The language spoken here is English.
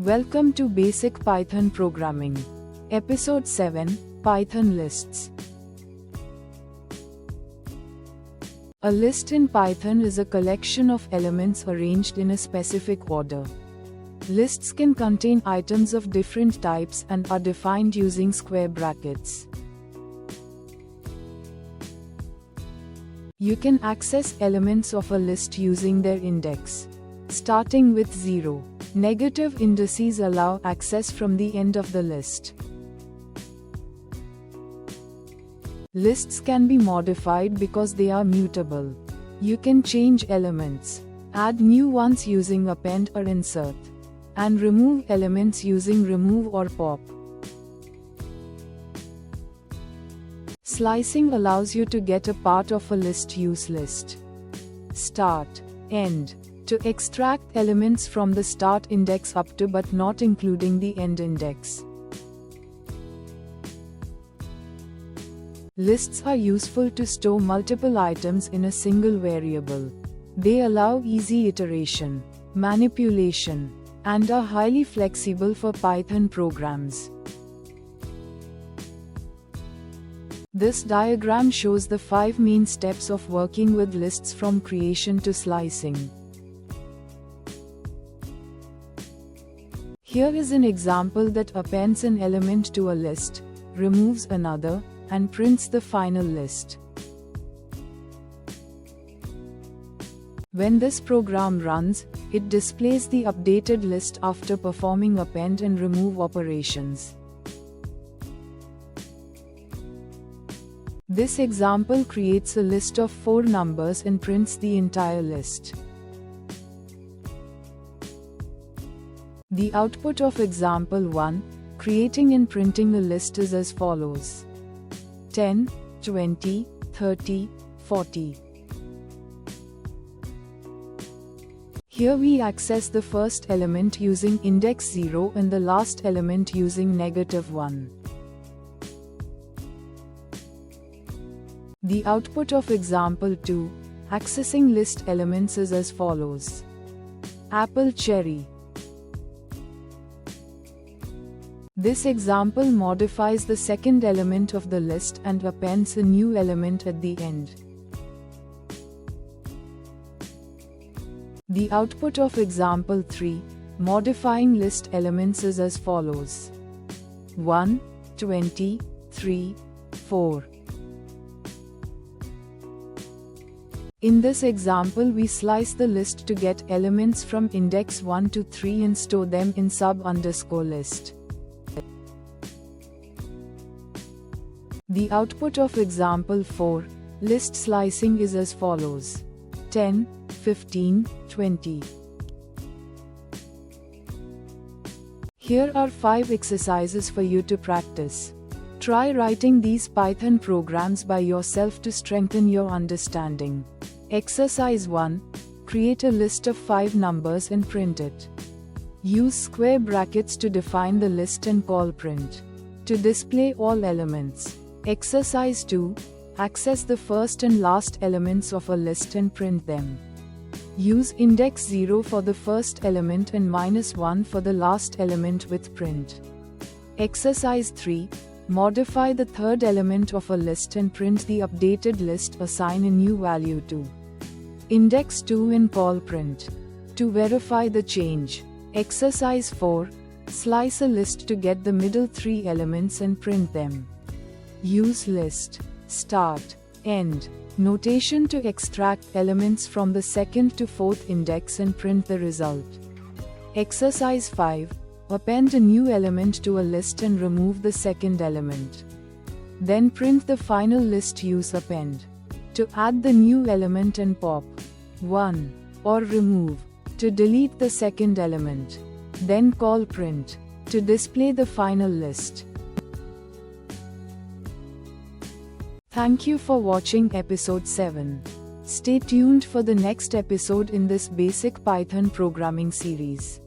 Welcome to Basic Python Programming. Episode 7, Python Lists. A list in Python is a collection of elements arranged in a specific order. Lists can contain items of different types and are defined using square brackets. You can access elements of a list using their index. Starting with 0. Negative indices allow access from the end of the list. Lists can be modified because they are mutable. You can change elements, add new ones using append or insert, and remove elements using remove or pop. Slicing allows you to get a part of a list use list. Start, end. To extract elements from the start index up to but not including the end index. Lists are useful to store multiple items in a single variable. They allow easy iteration, manipulation, and are highly flexible for Python programs. This diagram shows the 5 main steps of working with lists from creation to slicing. Here is an example that appends an element to a list, removes another, and prints the final list. When this program runs, it displays the updated list after performing append and remove operations. This example creates a list of 4 numbers and prints the entire list. The output of example 1, creating and printing a list is as follows: 10, 20, 30, 40. Here we access the first element using index 0 and the last element using -1. The output of example 2, accessing list elements is as follows: apple, cherry. This example modifies the second element of the list and appends a new element at the end. The output of example 3, modifying list elements is as follows: 1, 20, 3, 4. In this example we slice the list to get elements from index 1 to 3 and store them in sub_list. The output of example 4, list slicing is as follows: 10, 15, 20. Here are 5 exercises for you to practice. Try writing these Python programs by yourself to strengthen your understanding. Exercise 1. Create a list of 5 numbers and print it. Use square brackets to define the list and call print to display all elements. Exercise 2. Access the first and last elements of a list and print them. Use index 0 for the first element and -1 for the last element with print. Exercise 3. Modify the third element of a list and print the updated list. Assign a new value to index 2 and call print to verify the change. Exercise 4. Slice a list to get the middle 3 elements and print them. Use list, start, end notation to extract elements from the second to fourth index and print the result. Exercise 5. Append a new element to a list and remove the second element. Then print the final list. Use append to add the new element and pop 1 or remove to delete the second element. Then call print to display the final list. Thank you for watching episode 7. Stay tuned for the next episode in this basic Python programming series.